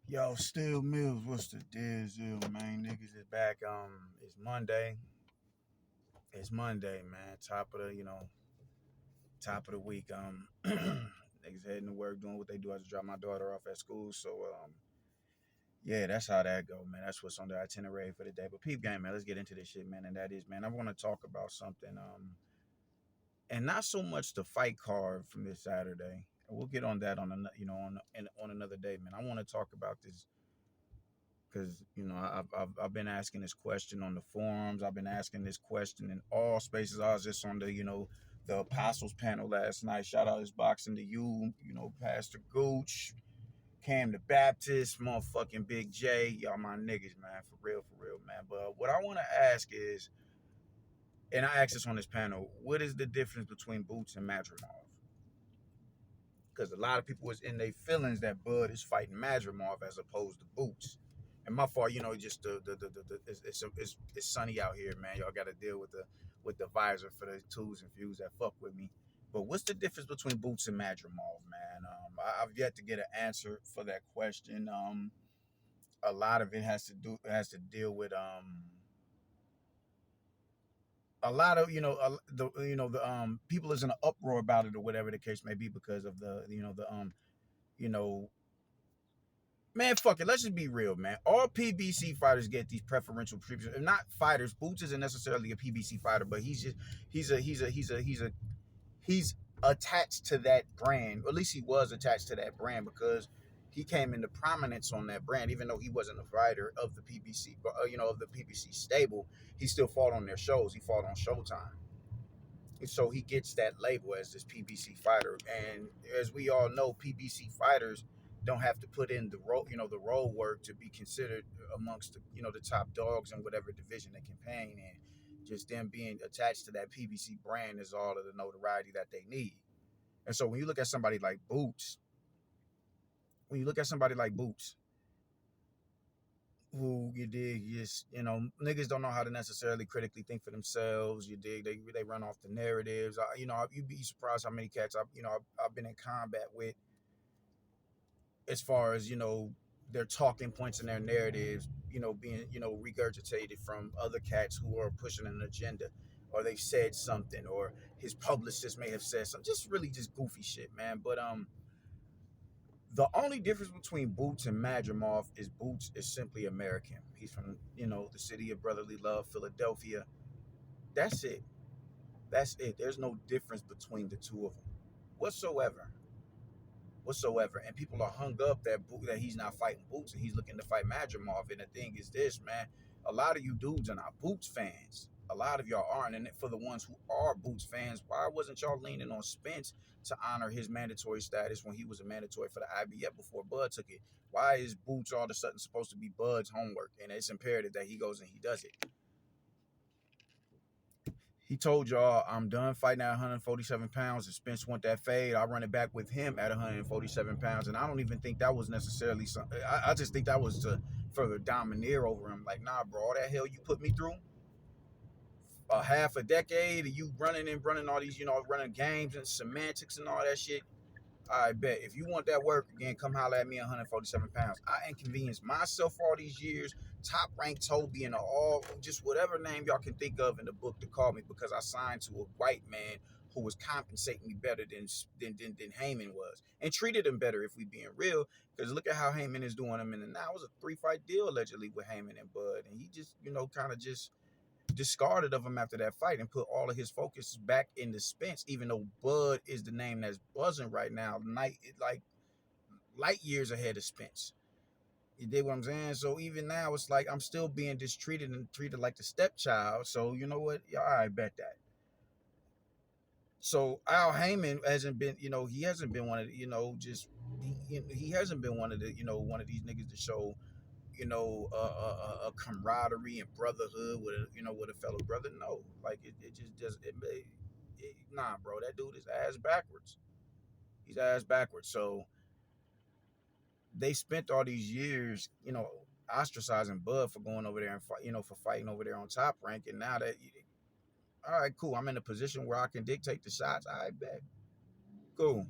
Yo, Steel Mills, what's the deal, man? Niggas is back. It's Monday. It's Monday, man. Top of the week. Niggas heading to work, doing what they do. I just drop my daughter off at school, so yeah, that's how that go, man. That's what's on the itinerary for the day. But peep game, man. Let's get into this shit, man. And that is, man, I want to talk about something, and not so much the fight card from this Saturday. We'll get on that on another day, man. I want to talk about this because I've been asking this question on the forums. I've been asking this question in all spaces. I was just on the Apostles panel last night. Shout out his boxing to you, Pastor Gooch, Cam the Baptist, motherfucking Big J, y'all my niggas, man, for real, man. But what I want to ask is, and I asked this on this panel, what is the difference between Boots and Madrimov? Because a lot of people was in their feelings that Bud is fighting Madrimov as opposed to Boots. And my fault, just the it's sunny out here, man. Y'all got to deal with the visor for the twos and fews that fuck with me. But what's the difference between Boots and Madrimov, man? I've yet to get an answer for that question. A lot of it has to deal with a lot of the people is in an uproar about it or whatever the case may be because of the you know man, fuck it. Let's just be real, man. All PBC fighters get these preferential treatments. Not fighters. Boots isn't necessarily a PBC fighter, but he's attached to that brand. Or at least he was attached to that brand because he came into prominence on that brand, even though he wasn't a fighter of the PBC, of the PBC stable. He still fought on their shows. He fought on Showtime. So he gets that label as this PBC fighter. And as we all know, PBC fighters don't have to put in the role work to be considered amongst the top dogs in whatever division they campaign in. Just them being attached to that PBC brand is all of the notoriety that they need. And so when you look at somebody like Boots, when you look at somebody like Boots, who you dig, just niggas don't know how to necessarily critically think for themselves. You dig, they run off the narratives. You'd be surprised how many cats I've been in combat with, as far as their talking points and their narratives, being regurgitated from other cats who are pushing an agenda, or they've said something, or his publicist may have said something, just goofy shit, man. But the only difference between Boots and Madrimov is Boots is simply American. He's from, the city of brotherly love, Philadelphia. That's it. That's it. There's no difference between the two of them whatsoever. Whatsoever. And people are hung up that he's not fighting Boots and he's looking to fight Madrimov. And the thing is this, man, a lot of you dudes are not Boots fans. A lot of y'all aren't. And for the ones who are Boots fans, why wasn't y'all leaning on Spence to honor his mandatory status when he was a mandatory for the IBF before Bud took it? Why is Boots all of a sudden supposed to be Bud's homework? And it's imperative that he goes and he does it. He told y'all, I'm done fighting at 147 pounds. If Spence want that fade, I'll run it back with him at 147 pounds. And I don't even think that was necessarily something. I just think that was to further domineer over him. Like, nah, bro, all that hell you put me through, a half a decade, of you running all these, running games and semantics and all that shit. I bet if you want that work again, come holler at me at 147 pounds. I inconvenienced myself all these years, top ranked Toby and all, just whatever name y'all can think of in the book to call me, because I signed to a white man who was compensating me better than Heyman was, and treated him better, if we being real. Because look at how Heyman is doing him, and now it was a 3-fight deal allegedly with Heyman and Bud, and he just kind of just discarded of him after that fight and put all of his focus back into Spence, even though Bud is the name that's buzzing right now, like light years ahead of Spence. You dig what I'm saying? So even now, it's like I'm still being mistreated and treated like the stepchild. So you know what? Yeah, I bet that. So Al Heyman hasn't been, he hasn't been one of the, he hasn't been one of the, one of these niggas to show a camaraderie and brotherhood with with a fellow brother. No, like it just does nah, bro, that dude is ass backwards. He's ass backwards. So they spent all these years, ostracizing Bud for going over there and for fighting over there on Top Rank, and now that, all right, cool, I'm in a position where I can dictate the shots. I bet, cool.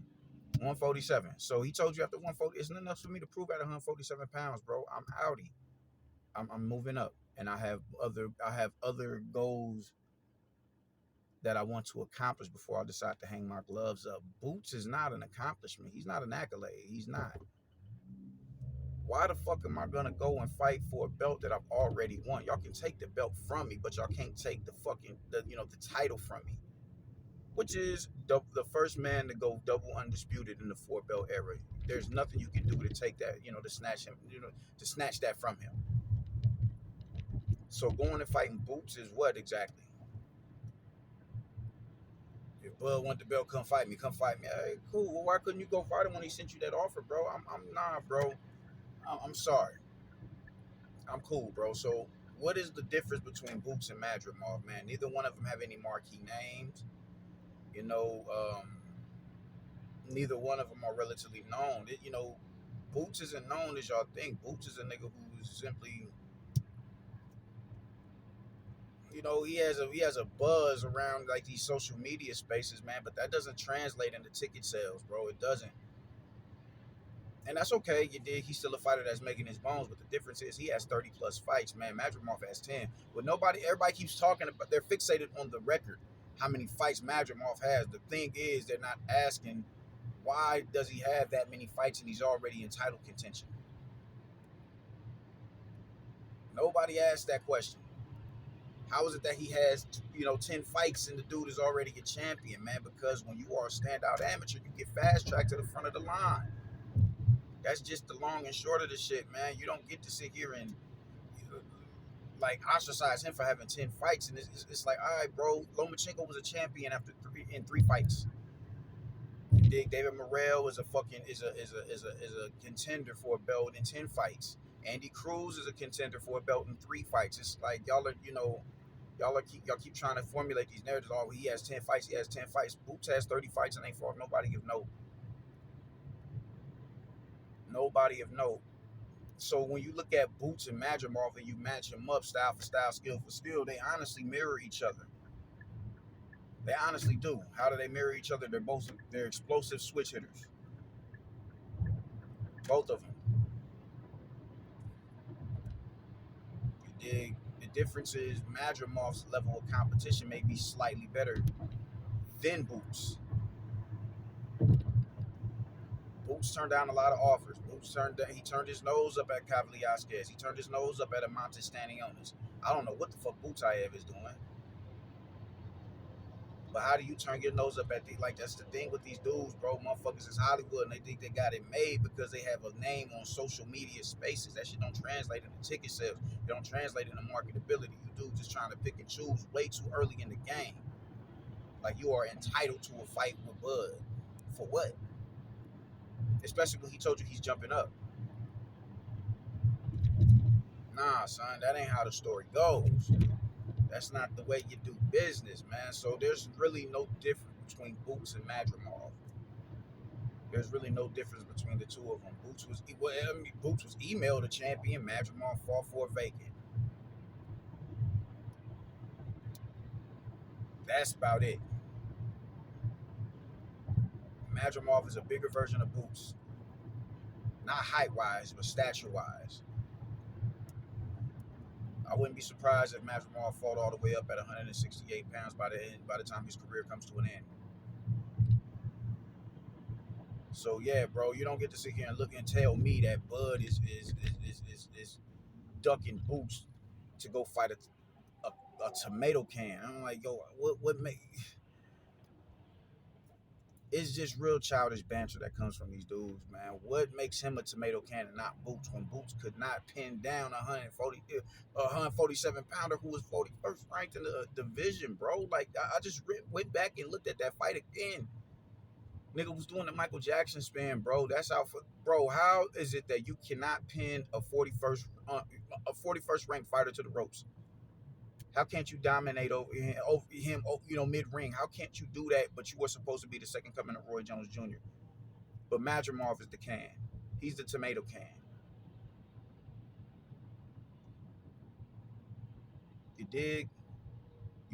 147. So he told you after 140, it's not enough for me to prove at 147 pounds, bro. I'm outie. I'm moving up, and I have other goals that I want to accomplish before I decide to hang my gloves up. Boots is not an accomplishment. He's not an accolade. He's not. Why the fuck am I gonna go and fight for a belt that I've already won? Y'all can take the belt from me, but y'all can't take the title from me, which is the first man to go double undisputed in the four belt era. There's nothing you can do to take that, to snatch him, to snatch that from him. So going and fighting Boots is what exactly? If Bud want the belt, come fight me. Come fight me. Hey, cool. Well, why couldn't you go fight him when he sent you that offer, bro? I'm nah, bro. I'm sorry. I'm cool, bro. So what is the difference between Boots and Madrimov, man? Neither one of them have any marquee names. You know, neither one of them are relatively known. Boots isn't known as y'all think. Boots is a nigga who's simply, he has a buzz around like these social media spaces, man. But that doesn't translate into ticket sales, bro. It doesn't. And that's okay. You dig? He's still a fighter that's making his bones, but the difference is he has 30 plus fights, man. Madrimov has 10. But everybody keeps talking about, they're fixated on the record, how many fights Madrimov has. The thing is, they're not asking why does he have that many fights and he's already in title contention. Nobody asked that question. How is it that he has, 10 fights and the dude is already a champion, man? Because when you are a standout amateur, you get fast tracked to the front of the line. That's just the long and short of the shit, man. You don't get to sit here and like ostracize him for having 10 fights, and it's like, all right, bro. Lomachenko was a champion after three fights. David Morrell is a contender for a belt in 10 fights. Andy Cruz is a contender for a belt in 3 fights. It's like y'all keep trying to formulate these narratives. Oh, he has 10 fights. He has 10 fights. Boots has 30 fights and ain't fought nobody of note. Nobody of note. So when you look at Boots and Madrimov and you match them up style for style, skill for skill, they honestly mirror each other. They honestly do. How do they mirror each other? They're explosive switch hitters. Both of them. You dig? The difference is Madrimov's level of competition may be slightly better than Boots. Boots turned down a lot of offers. He turned his nose up at Cavaliasquez. He turned his nose up at Amontes Stanionis. I don't know what the fuck Boots Aiev is doing. But how do you turn your nose up at that's the thing with these dudes, bro. Motherfuckers is Hollywood and they think they got it made because they have a name on social media spaces. That shit don't translate into ticket sales. It don't translate into marketability. You dudes just trying to pick and choose way too early in the game. Like you are entitled to a fight with Bud. For what? Especially when he told you he's jumping up. Nah, son, that ain't how the story goes. That's not the way you do business, man. So there's really no difference between Boots and Madrimov. There's really no difference between the two of them. Boots was emailed a champion. Madrimov fought for a vacant. That's about it. Madrimov is a bigger version of Boots, not height wise, but stature wise. I wouldn't be surprised if Madrimov fought all the way up at 168 pounds by the time his career comes to an end. So yeah, bro, you don't get to sit here and look and tell me that Bud is ducking Boots to go fight a tomato can. I'm like, yo, what make it's just real childish banter that comes from these dudes, man. What makes him a tomato can and not Boots when Boots could not pin down a 147 pounder who was 41st ranked in the division, bro? Like I just went back and looked at that fight again. Nigga was doing the Michael Jackson spin, bro. That's how, bro. How is it that you cannot pin a 41st ranked fighter to the ropes? How can't you dominate over him, mid ring? How can't you do that? But you were supposed to be the second coming of Roy Jones Jr. But Madrimov is the can. He's the tomato can. You dig?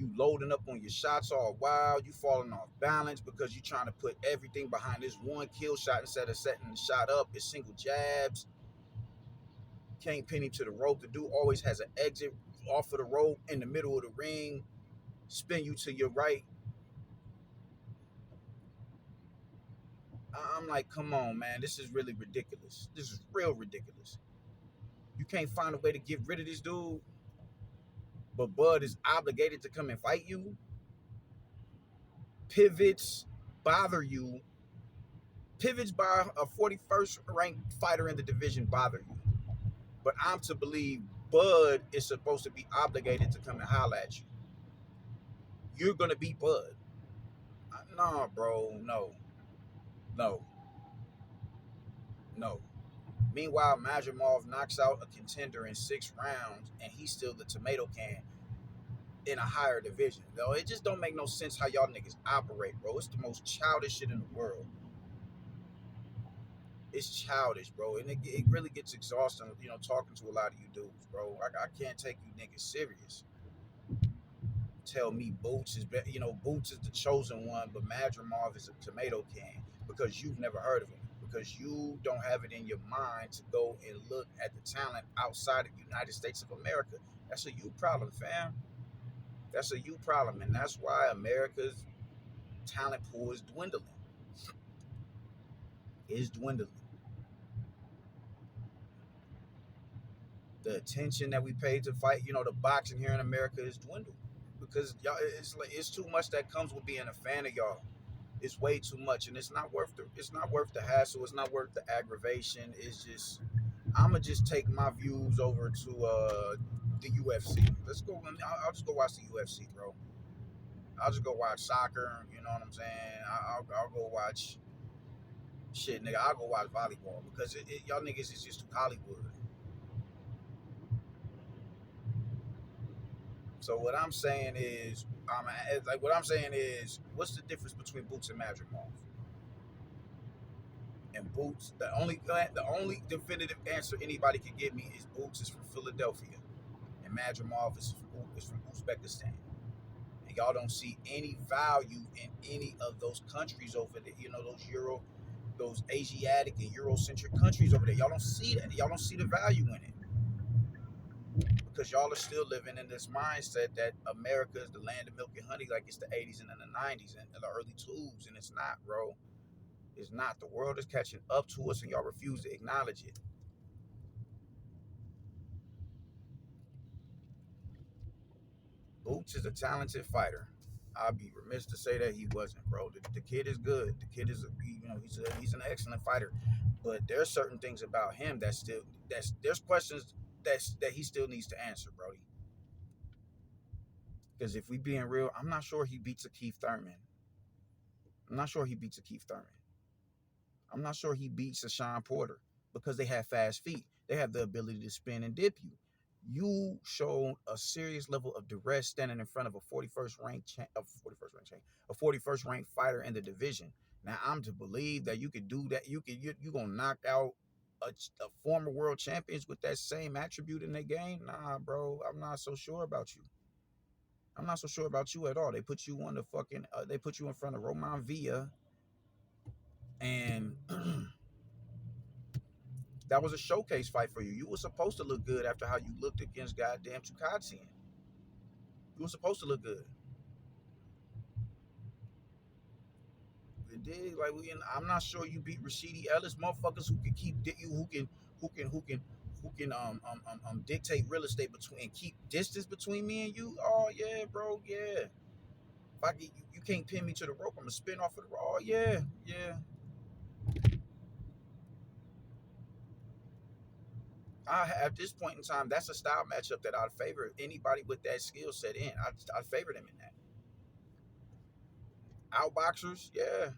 You loading up on your shots all wild. You falling off balance because you trying to put everything behind this one kill shot instead of setting the shot up. It's single jabs. Can't pin him to the rope. The dude always has an exit off of the rope in the middle of the ring. Spin you to your right. I'm like, come on, man. This is really ridiculous. This is real ridiculous. You can't find a way to get rid of this dude, but Bud is obligated to come and fight you. Pivots bother you. Pivots by a 41st ranked fighter in the division bother you. But I'm to believe Bud is supposed to be obligated to come and holler at you. You're going to beat Bud. No, bro. No. No. No. Meanwhile, Madrimov knocks out a contender in 6 rounds, and he's still the tomato can in a higher division. Though it just don't make no sense how y'all niggas operate, bro. It's the most childish shit in the world. It's childish, bro, and it really gets exhausting, talking to a lot of you dudes, bro. I can't take you niggas serious. Tell me Boots is, Boots is the chosen one, but Madrimov is a tomato can because you've never heard of him, because you don't have it in your mind to go and look at the talent outside of the United States of America. That's a you problem, fam. That's a you problem, and that's why America's talent pool is dwindling. Is dwindling. The attention that we pay to fight, the boxing here in America is dwindled because y'all, it's too much that comes with being a fan of y'all. It's way too much, and it's not worth the hassle. It's not worth the aggravation. It's just I'ma just take my views over to the UFC. Let's go. I'll just go watch the UFC, bro. I'll just go watch soccer. You know what I'm saying? I'll go watch shit, nigga. I'll go watch volleyball because y'all niggas is just too Hollywood. So what I'm saying is, what's the difference between Boots and Madrimov? And Boots, the only definitive answer anybody can give me is Boots is from Philadelphia, and Madrimov is from Uzbekistan. And y'all don't see any value in any of those countries over there. Those Asiatic and Eurocentric countries over there. Y'all don't see that. Y'all don't see the value in it. Because y'all are still living in this mindset that America is the land of milk and honey, like it's the 80s and the 90s and the early 2000s, and it's not, bro. It's not. The world is catching up to us, and y'all refuse to acknowledge it. Boots is a talented fighter. I'd be remiss to say that he wasn't, bro. The kid is good. The kid is, he's an excellent fighter. But there's certain things about him there's questions that he still needs to answer, Brody. Because if we being real, I'm not sure he beats a Keith Thurman. I'm not sure he beats a Keith Thurman. I'm not sure he beats a Sean Porter because they have fast feet. They have the ability to spin and dip you. You showed a serious level of duress standing in front of a 41st ranked fighter in the division. Now I'm to believe that you could do that. You gonna knock out a former world champions with that same attribute in their game? Nah, bro. I'm not so sure about you. I'm not so sure about you at all. They put you on the fucking. They put you in front of Roman Villa, and that was a showcase fight for you. You were supposed to look good after how you looked against goddamn Chukatsian. You were supposed to look good. It did. I'm not sure you beat Rashidi Ellis, motherfuckers who can keep who can dictate real estate between and keep distance between me and you. Oh yeah, bro, yeah. If I get you can't pin me to the rope. I'm gonna spin off of the rope. Oh yeah, yeah. At this point in time, that's a style matchup that I'd favor anybody with that skill set in. I'd favor them in that. Outboxers, yeah.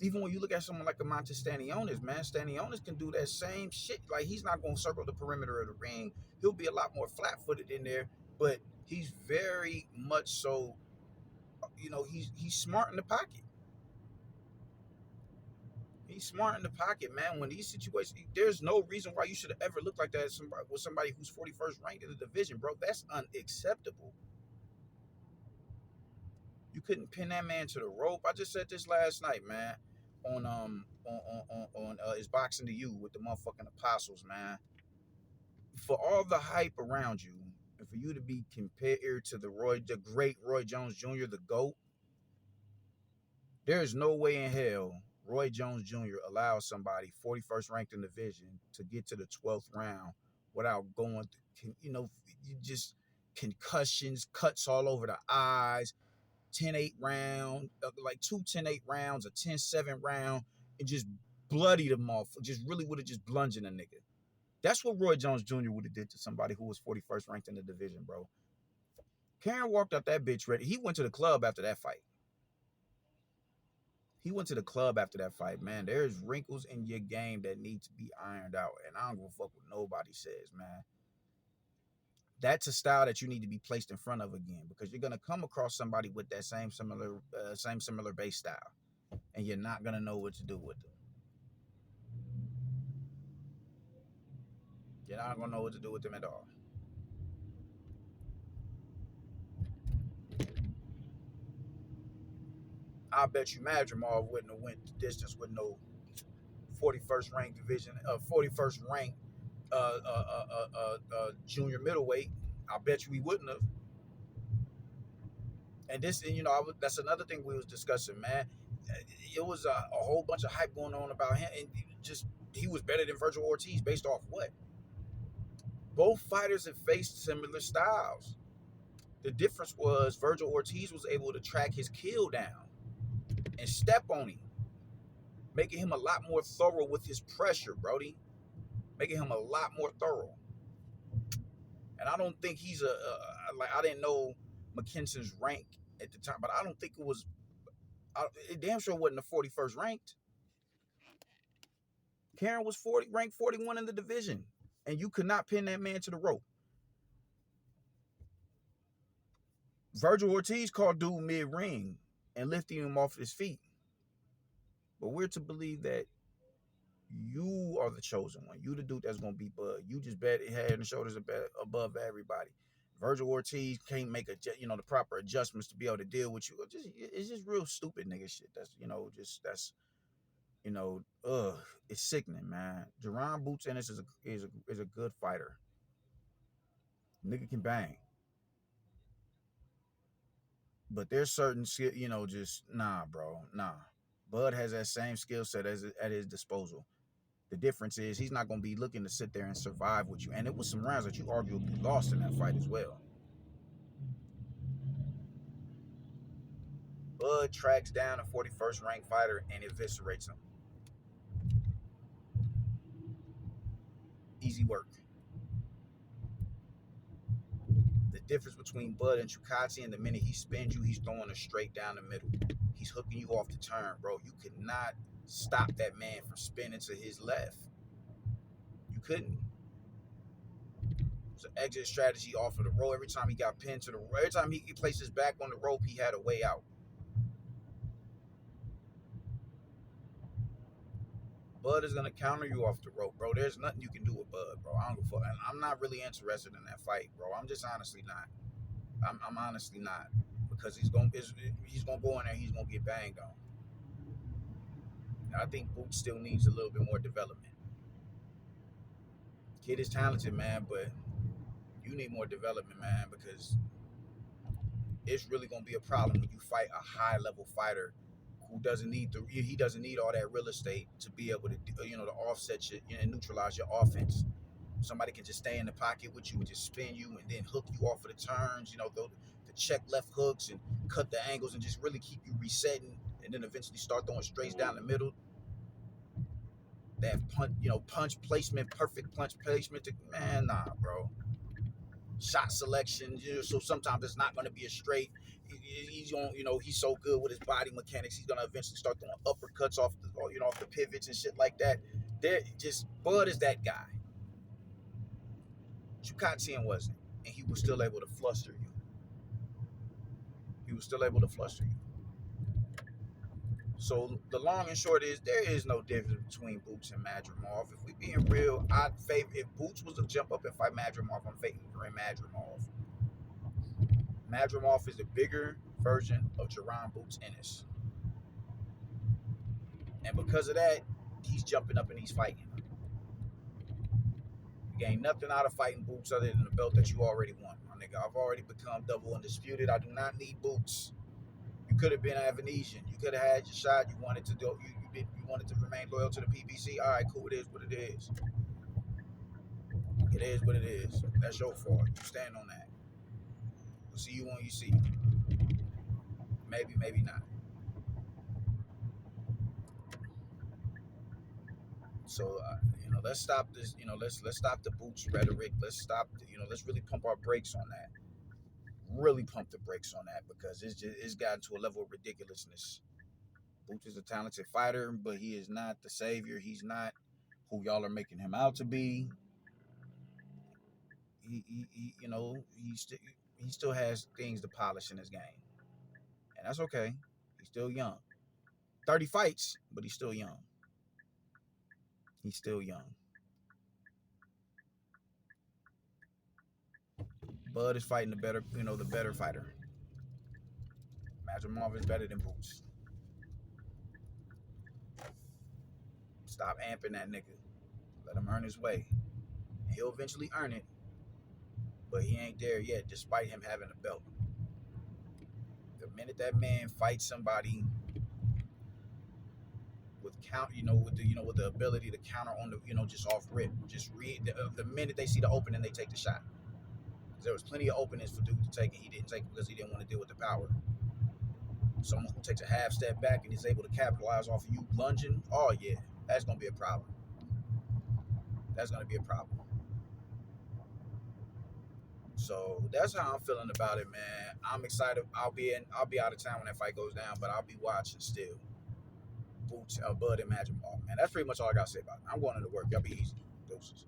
Even when you look at someone like a Montes Stanionis, man, Stanionis can do that same shit. Like he's not going to circle the perimeter of the ring. He'll be a lot more flat-footed in there, but he's very much so. He's smart in the pocket. He's smart in the pocket, man. When these situations, there's no reason why you should have ever looked like that with somebody who's 41st ranked in the division, bro. That's unacceptable. You couldn't pin that man to the rope. I just said this last night, man, on his boxing to you with the motherfucking apostles, man. For all the hype around you, and for you to be compared to the great Roy Jones Jr., the GOAT, there is no way in hell Roy Jones Jr. allows somebody 41st ranked in the division to get to the 12th round without going through, you just concussions, cuts all over the eyes, 10-8 round, like two 10-8 rounds, a 10-7 round, and just bloody them off. Just really would have just blunged a nigga. That's what Roy Jones Jr. would have did to somebody who was 41st ranked in the division, bro. Karen walked out that bitch ready. He went to the club after that fight. He went to the club after that fight, man. There's wrinkles in your game that need to be ironed out. And I don't give a fuck what nobody says, man. That's a style that you need to be placed in front of again, because you're gonna come across somebody with that similar base style, and you're not gonna know what to do with them. You're not gonna know what to do with them at all. I bet you Madrimov wouldn't have went the distance with no 41st ranked division, 41st ranked junior middleweight. I bet you he wouldn't have. And this, that's another thing we was discussing, man. It was a whole bunch of hype going on about him, and just he was better than Virgil Ortiz based off what? Both fighters have faced similar styles. The difference was Virgil Ortiz was able to track his kill down and step on him, making him a lot more thorough with his pressure, Brody. Making him a lot more thorough. And I don't think he's I didn't know McKinson's rank at the time, but I don't think it was, it damn sure wasn't the 41st ranked. Karen was ranked 41 in the division, and you could not pin that man to the rope. Virgil Ortiz caught dude mid-ring and lifting him off his feet. But we're to believe that you are the chosen one. You the dude that's gonna be Bud. You just bet head and shoulders above everybody. Virgil Ortiz can't make the proper adjustments to be able to deal with you. It's just real stupid nigga shit. It's sickening, man. Jerron Boots Ennis is a good fighter. Nigga can bang. But there's certain skill, just nah, bro, nah. Bud has that same skill set at his disposal. The difference is he's not going to be looking to sit there and survive with you. And it was some rounds that you arguably lost in that fight as well. Bud tracks down a 41st ranked fighter and eviscerates him. Easy work. The difference between Bud and Chukati, and the minute he spins you, he's throwing it straight down the middle. He's hooking you off the turn, bro. You could not stop that man from spinning to his left. You couldn't. It's an exit strategy off of the rope. Every time he got pinned to the rope, every time he placed his back on the rope, he had a way out. Bud is gonna counter you off the rope, bro. There's nothing you can do with Bud, bro. I don't give a fuck. And I'm not really interested in that fight, bro. I'm just honestly not. I'm honestly not, because he's gonna go in there. He's gonna get banged on. I think Boots still needs a little bit more development. Kid is talented, man, but you need more development, man, because it's really gonna be a problem when you fight a high level fighter who doesn't need all that real estate to be able to to offset you and neutralize your offense. Somebody can just stay in the pocket with you and just spin you and then hook you off of the turns, the check left hooks and cut the angles and just really keep you resetting, and then eventually start throwing straights down the middle. That punch placement, perfect punch placement. Man, nah, bro. Shot selection, so sometimes it's not going to be a straight. He's going, he's so good with his body mechanics. He's going to eventually start throwing uppercuts off the pivots and shit like that. Bud is that guy. Chukatian wasn't, and he was still able to fluster you. So the long and short is there is no difference between Boots and Madrimov. If we being real, I'd favor, if Boots was to jump up and fight Madrimov, I'm favoring Madrimov. Madrimov is a bigger version of Jerron Boots Ennis. And because of that, he's jumping up and he's fighting. You gain nothing out of fighting Boots other than the belt that you already won. My nigga, I've already become double undisputed. I do not need Boots. You could have been Avanesian. You could have had your shot. You wanted to do. You wanted to remain loyal to the PBC. All right, cool. It is what it is. It is what it is. That's your fault. You stand on that. We'll see you when you see. Maybe, maybe not. So let's stop this. Let's stop the Boots rhetoric. Let's stop. Let's really pump our brakes on that. Really pump the brakes on that because it's gotten to a level of ridiculousness. Boots is a talented fighter, but he is not the savior. He's not who y'all are making him out to be. He still has things to polish in his game, and that's okay. He's still young. 30 fights, but he's still young. He's still young. Bud is fighting the better fighter. Madrimov is better than Boots. Stop amping that nigga. Let him earn his way. He'll eventually earn it, but he ain't there yet, despite him having a belt. The minute that man fights somebody with with the ability to counter on the just off rip, just read the minute they see the opening, they take the shot. There was plenty of openings for Duke to take, and he didn't take it because he didn't want to deal with the power. Someone who takes a half step back and is able to capitalize off of you lunging, oh yeah, that's gonna be a problem. That's gonna be a problem. So that's how I'm feeling about it, man. I'm excited. I'll be out of town when that fight goes down, but I'll be watching still. Boots, Bud, and Madrimov, man. That's pretty much all I gotta say about it. I'm going into work. Y'all be easy. Deuces.